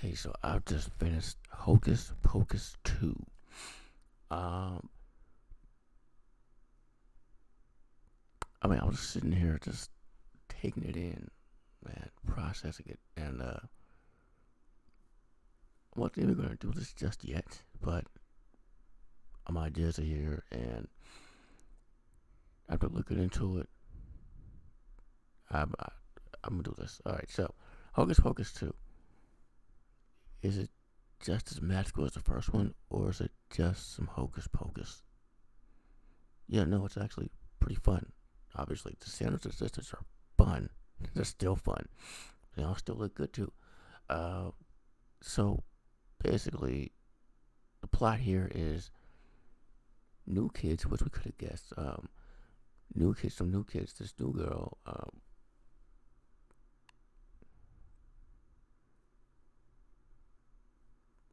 Okay, so I've just finished Hocus Pocus 2. Um, I was sitting here just taking it in, man, processing it, and I wasn't even going to do this just yet, but my ideas are here, and after looking into it, I'm, I, I'm going to do this. Alright, so Hocus Pocus 2. Is it just as magical as the first one, or is it just some Hocus Pocus? Yeah, no, it's actually pretty fun. Obviously, the Sanderson Sisters are fun. They're still fun. They all still look good too. Uh, so basically, the plot here is new kids, which we could have guessed. Some new kids. This new girl.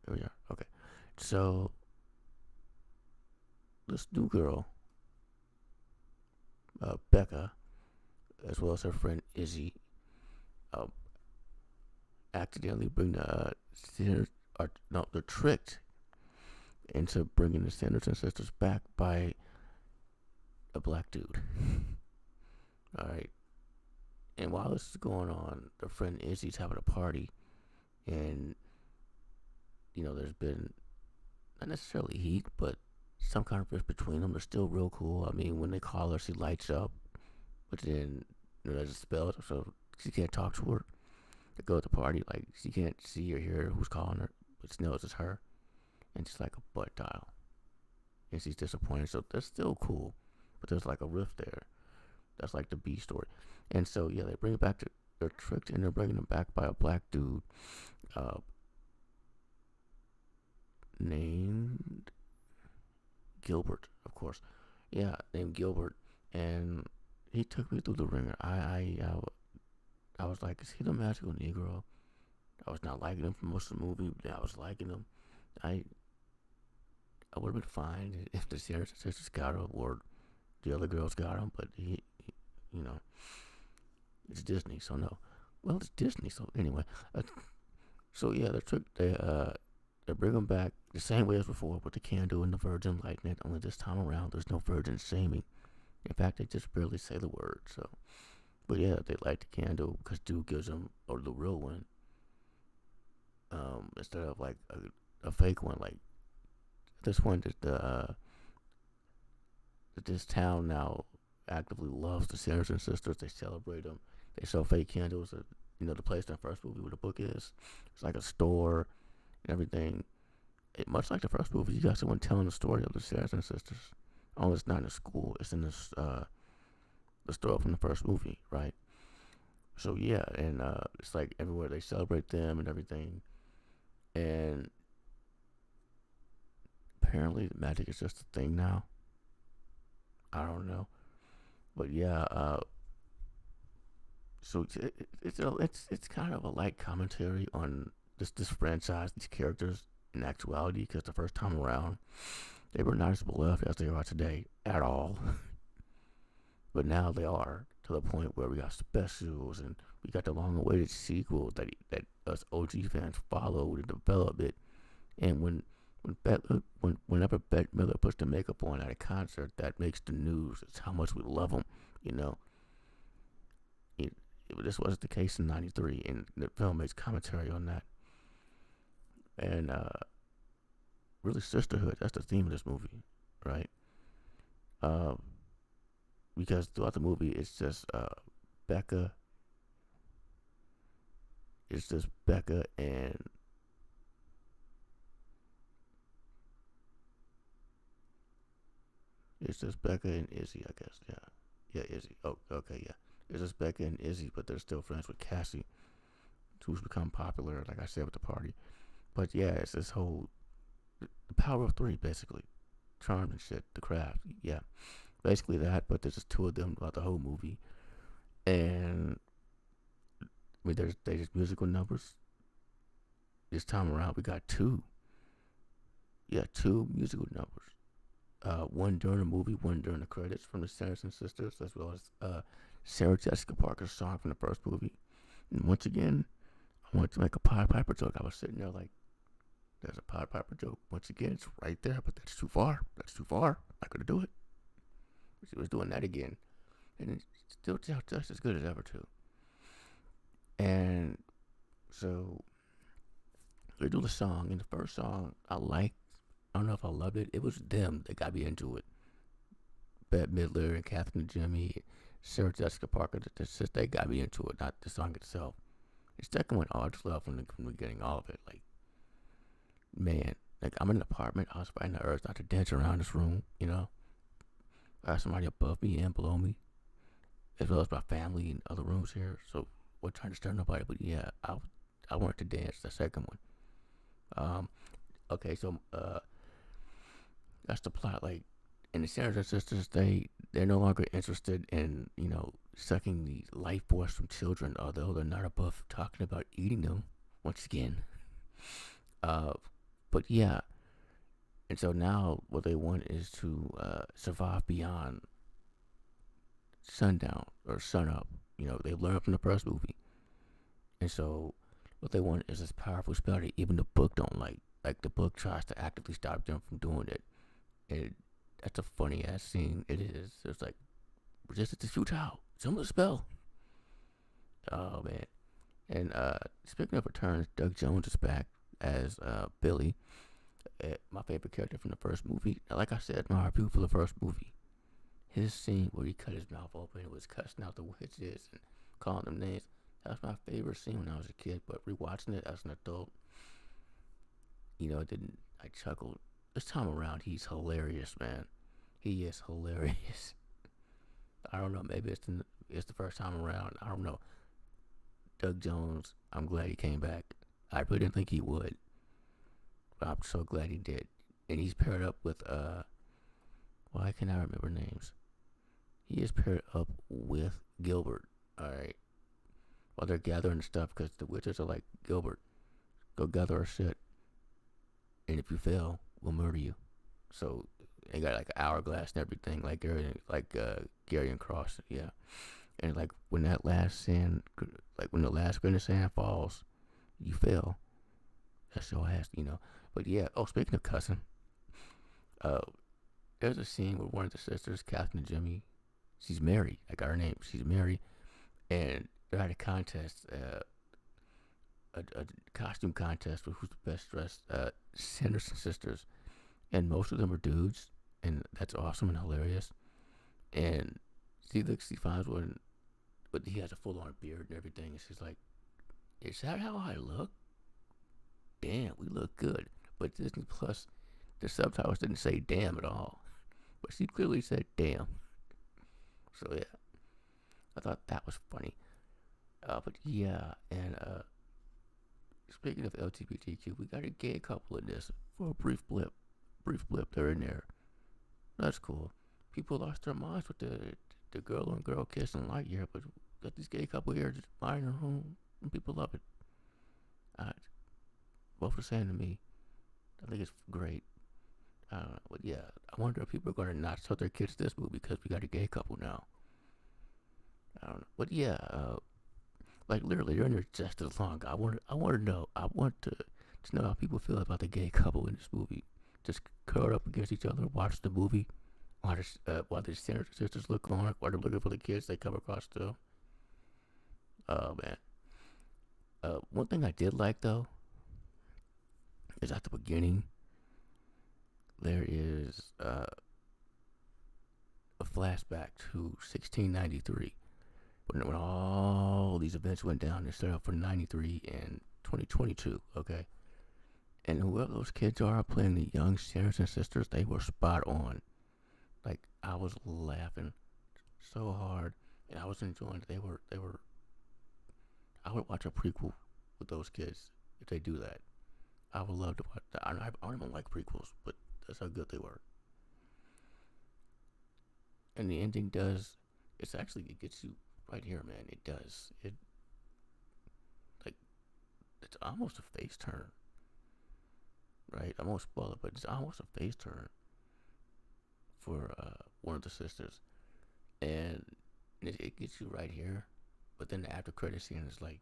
Here we are. Okay, so this new girl, Becca, as well as her friend Izzy, uh, accidentally bring the no, they're tricked into bringing the Sanderson sisters back by a black dude. All right, and while this is going on, their friend Izzy's having a party, and there's been not necessarily heat, but some kind of rift between them. They're still real cool. I mean, when they call her, she lights up, but then there's a spell, so she can't talk to her. They go to the party, like she can't see or hear who's calling her, but she knows it's her, and she's like a butt dial, and she's disappointed. So they're still cool, but there's like a rift there. That's like the B story, and so yeah, they bring it back to. They're tricked, and they're bringing them back by a black dude, uh, named Gilbert, of course. Yeah, named Gilbert, and he took me through the ringer. I was like, is he the magical Negro? I was not liking him for most of the movie. But I was liking him. I I would have been fine if the Sanderson sisters got him or the other girls got him, but you know, it's Disney, so no. Well, it's Disney, so anyway. So yeah, they bring him back the same way as before with the candle and the virgin lighting it. Only this time around, there's no virgin shaming. In fact, they just barely say the word. So, but yeah, they light the candle because dude gives them or the real one, instead of like a fake one. Like this one that this town now actively loves the Sanderson sisters. They celebrate them. They sell fake candles. The place in the first movie where the book is. It's like a store and everything. Much like the first movie, you got someone telling the story of the Sanderson sisters. Only it's not in a school. It's in this the store from the first movie, right? So yeah, and it's like everywhere they celebrate them and everything. And apparently, magic is just a thing now. I don't know, but yeah. So it's kind of a light commentary on this franchise, these characters in actuality, because the first time around they were not as beloved as they are today at all. But now they are to the point where we got specials and we got the long-awaited sequel that us OG fans followed and developed it. And whenever Bette Miller puts the makeup on at a concert, that makes the news. It's how much we love them, you know. It, this wasn't the case in '93, and the film makes commentary on that. And really, sisterhood. That's the theme of this movie, right? Uh, because throughout the movie, it's just Becca. It's just Becca and it's just Becca and Izzy, I guess. Yeah, Izzy. Oh, okay, yeah. It's just Becca and Izzy, but they're still friends with Cassie, who's become popular, like I said, with the party. But yeah, it's this whole the power of three, basically. Charm and shit, the craft. Yeah, basically that. But there's just two of them throughout the whole movie, and I mean, there's just musical numbers. This time around, we got two. Yeah, two musical numbers. One during the movie, one during the credits from the Sanderson sisters, as well as Sarah Jessica Parker's song from the first movie. And once again, I wanted to make a Pied Piper joke. I was sitting there like, there's a Pied Piper joke. Once again, it's right there, but that's too far. That's too far. Not gonna do it. She was doing that again, and it still just as good as ever too. And so they do the song, and the first song I liked. I don't know if I loved it. It was them that got me into it. Bette Midler and Catherine Jimmy, Sarah Jessica Parker. They got me into it, not the song itself. The second one, I just love from the beginning, all of it. Like, man, like I'm in an apartment. I was fighting the urge not to dance around this room. I have somebody above me and below me, as well as my family in other rooms here. So we're trying to stir nobody, but yeah, I wanted to dance. The second one. Okay, so that's the plot. Like, in the Sanderson Sisters, they're no longer interested in sucking the life force from children, although they're not above talking about eating them. Once again, but yeah, and so now what they want is to survive beyond sundown or sunup. They've learned from the first movie, and so what they want is this powerful spell that even the book don't like. Like the book tries to actively stop them from doing it, and that's a funny ass scene. It is. It's like resistance is futile. Similar spell. Oh man. And speaking of returns, Doug Jones is back as Billy, my favorite character from the first movie. Like I said, my review for the first movie, his scene where he cut his mouth open and was cussing out the witches and calling them names. That was my favorite scene when I was a kid. But rewatching it as an adult, I chuckled. This time around, he's hilarious, man. He is hilarious. I don't know. Maybe it's the first time around. I don't know. Doug Jones, I'm glad he came back. I really didn't think he would, but I'm so glad he did. And he's paired up with why can I remember names? He is paired up with Gilbert. All right, while they're gathering stuff, because the witches are like, Gilbert, go gather our shit, and if you fail, we'll murder you. So they got like an hourglass and everything, like Gary and Cross, yeah. And like when that last sand, like when the last grain of sand falls, you fail. That's your ass. But yeah. Oh, speaking of cussing, uh, there's a scene where one of the sisters, Catherine and Jimmy, she's married. I got her name. She's married, and they're at a contest, a costume contest for who's the best dressed. Sanderson Sisters, and most of them are dudes, and that's awesome and hilarious. And she finds one, but he has a full on beard and everything, and she's like, "Is that how I look? Damn, we look good." But Disney Plus, the subtitles didn't say "damn" at all, but she clearly said "damn." So yeah, I thought that was funny. But yeah, and speaking of LGBTQ, we got a gay couple in this for a brief blip. They're in there. That's cool. People lost their minds with the girl on girl kissing Lightyear, but got this gay couple here just buying their home, and people love it. Both are saying to me, I think it's great. But yeah, I wonder if people are going to not show their kids this movie because we got a gay couple now. I don't know. But yeah, like literally, they're in there just as long. I want to know. I want to know how people feel about the gay couple in this movie. Just curled up against each other, watch the movie, while the Sanderson Sisters look on, while they're looking for the kids they come across still. Oh man. One thing I did like though is at the beginning there is a flashback to 1693 when all these events went down. They started up for 93 and 2022. Okay, and whoever those kids are playing the young Sanderson Sisters, they were spot on. Like I was laughing so hard, and I was enjoying it. They were. I would watch a prequel with those kids if they do that. I would love to watch that. I don't even like prequels, but that's how good they were. And the ending does. It gets you right here, man. It does. Like it's almost a face turn, right? I won't spoil it, but it's almost a face turn for one of the sisters, and it gets you right here. But then the after credit scene is like,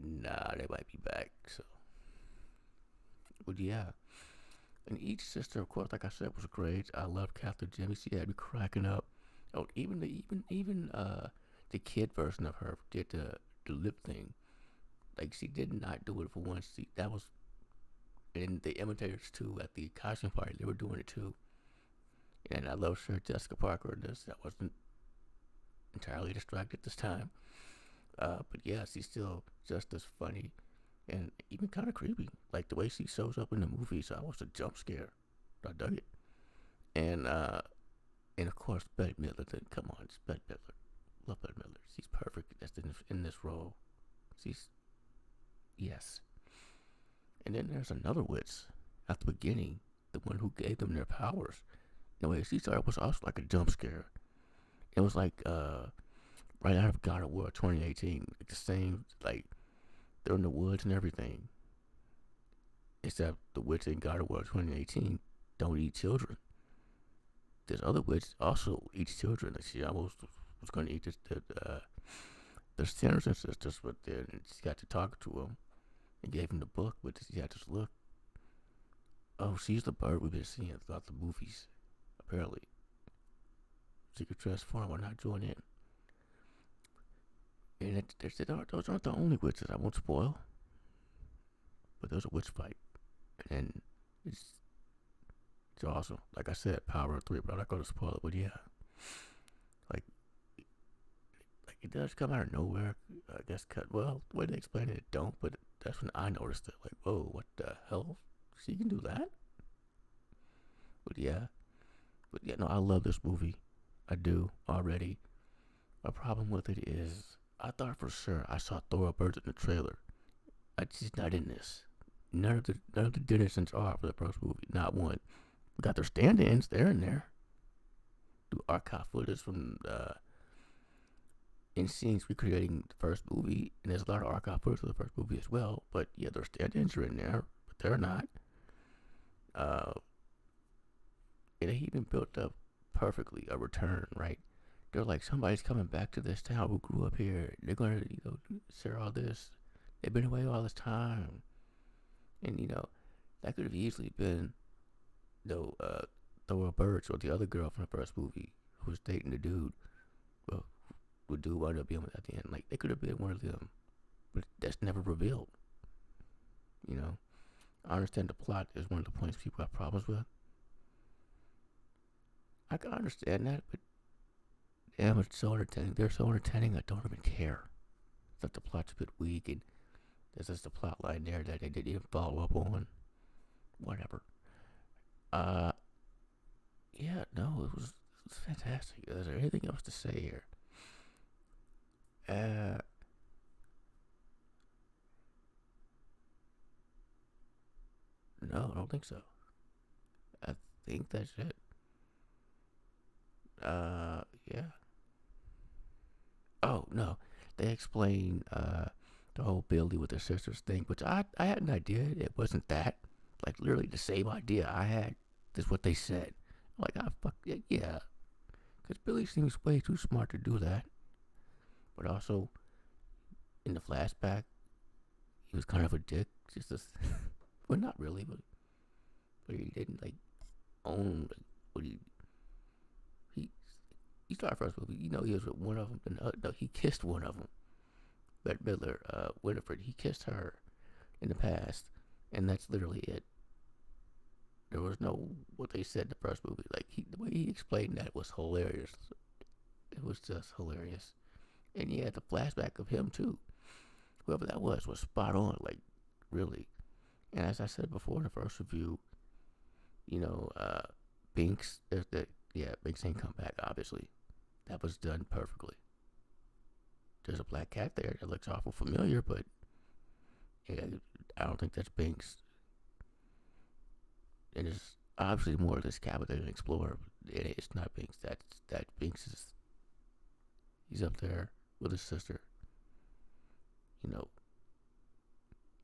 Nah, they might be back. So, but yeah. And each sister, of course, like I said, was great. I loved Catherine Jimmy. She had me cracking up. Oh, the kid version of her did the lip thing. Like she did not do it for once. That was, and the imitators too at the costume party. They were doing it too. And I love Sarah Jessica Parker in this. I wasn't entirely distracted this time. But yeah, she's still just as funny and even kind of creepy. Like the way she shows up in the movies, I was a jump scare. I dug it. And of course, Bette Midler. Come on, it's Bette Midler. Love Bette Midler. She's perfect. That's in this role. She's yes. And then there's another witch at the beginning, the one who gave them their powers. The way she started was also like a jump scare. It was like right out of God of War 2018, like the same, like they're in the woods and everything. Except the witch in God of War 2018 don't eat children. This other witch also eats children. Like she almost was going to eat the Sanderson Sisters, but then she got to talk to him and gave him the book. But she had this look. Oh, she's the bird we've been seeing throughout the movies. Apparently, she could transform or not join in. And those aren't the only witches. I won't spoil, but there's a witch fight, and it's awesome. Like I said, power of three, but I'm not going to spoil it. But yeah, like it does come out of nowhere. I guess well, the way they explain it don't. But that's when I noticed it. Like, whoa, what the hell? She can do that? But yeah, no, I love this movie. I do already. My problem with it is I thought for sure I saw Thora Bird in the trailer. She's not in this. None of the denizens are for the first movie. Not one. We got their stand-ins. They're in there. Do archive footage from in scenes recreating the first movie, and there's a lot of archive footage of the first movie as well. But yeah, their stand-ins are in there, but they're not. Uh, and they even built up perfectly a return, right? They're like, somebody's coming back to this town who grew up here. They're gonna, share all this. They've been away all this time, and that could have easily been, Thora Birch or the other girl from the first movie who was dating the dude. Well, the dude wound up being at the end. Like they could have been one of them, but that's never revealed. I understand the plot is one of the points people have problems with. I can understand that, but damn, it's so entertaining. They're so entertaining, I don't even care. It's like the plot's a bit weak, and there's just a plot line there that they didn't even follow up on. Whatever. Uh, yeah, no, it was fantastic. Is there anything else to say here? No, I don't think so. I think that's it. Yeah. Oh no, they explain the whole Billy with the sisters thing, which I had an idea it wasn't that, like literally the same idea I had. Is what they said. I'm like, ah, fuck yeah, because Billy seems way too smart to do that. But also in the flashback, he was kind of a dick. Just as, well, not really, but he didn't like own like, what he he started first movie. He was with one of them, and no, he kissed one of them. Bette Midler, Winifred, he kissed her in the past, and that's literally it. There was no what they said in the first movie. Like the way he explained that was hilarious. It was just hilarious, and yeah, the flashback of him too. Whoever that was spot on. Like really. And as I said before in the first review, Binks. Binks ain't come back. Obviously, that was done perfectly. There's a black cat there that looks awful familiar, but yeah, I don't think that's Binks. And there's obviously more of this cat than an explorer. It's not Binks. That Binks is. He's up there with his sister.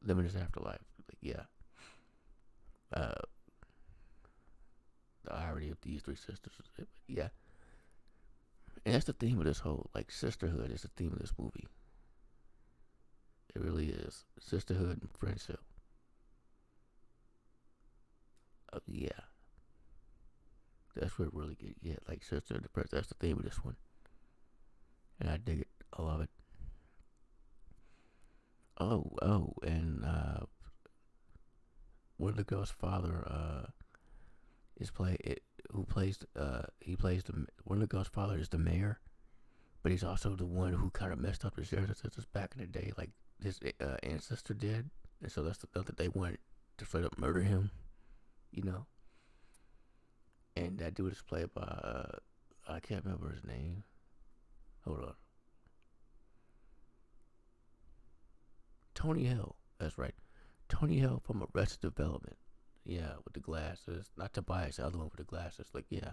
Living his afterlife. Like yeah. The irony of these three sisters. Yeah. And that's the theme of this whole, like, sisterhood is the theme of this movie. It really is. Sisterhood and friendship. Yeah. That's what it really get. Yeah, like sister and the friends. That's the theme of this one. And I dig it. I love it. And one of the girl's father is play it who plays he plays the one of the girl's father is the mayor, but he's also the one who kind of messed up the Sanderson Sisters back in the day, like his ancestor did, and so that's the thing that they wanted to straight up murder him, you know. And that dude is played by I can't remember his name. Hold on, Tony Hill. That's right, Tony Hill from Arrested Development. Yeah, with the glasses. Not Tobias, the other one with the glasses. Like yeah,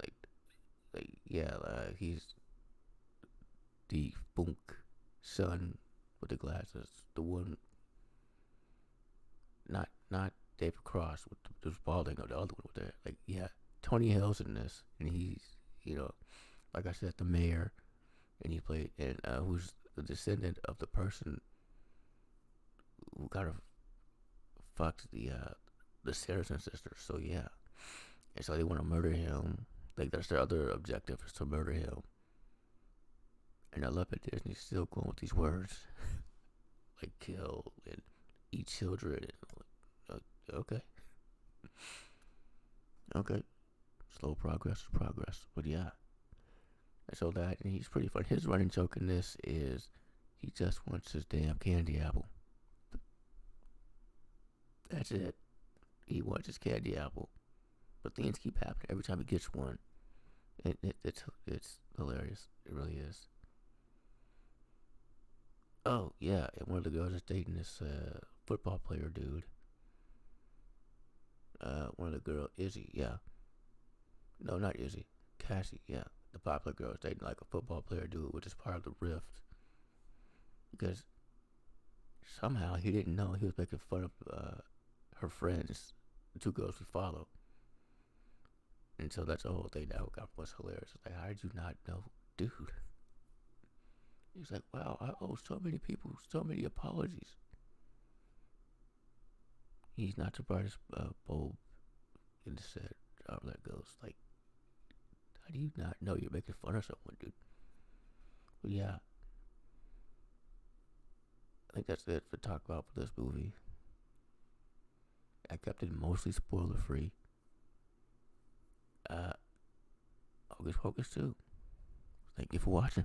like yeah, he's the Funk son with the glasses. The one, not David Cross with the balding, or the other one with the like yeah. Tony Hill's in this, and he's you know like I said, the mayor, and he played and who's the descendant of the person who kind of fucked the Sanderson sisters. So yeah, and so they want to murder him. Like that's their other objective is to murder him. And I love it. Disney's still going with these words like kill and eat children. And, okay, okay, slow progress is progress. But yeah, and so that and he's pretty fun. His running joke in this is he just wants his damn candy apple. That's it. He wants his candy apple. But things keep happening every time he gets one. It's hilarious. It really is. Oh yeah, and one of the girls is dating this football player dude. One of the girls, Izzy, yeah. No, not Izzy. Cassie, yeah. The popular girl is dating like a football player dude, which is part of the rift. Because somehow he didn't know he was making fun of her friends, the two girls we follow. And so that's the whole thing that was hilarious. It's like, how did you not know, dude? He's like, wow, I owe so many people so many apologies. He's not the brightest bulb in the set. However that goes. Like, how do you not know you're making fun of someone, dude? But yeah, I think that's it for talk about for this movie. I kept it mostly spoiler free. Hocus Pocus 2. Thank you for watching.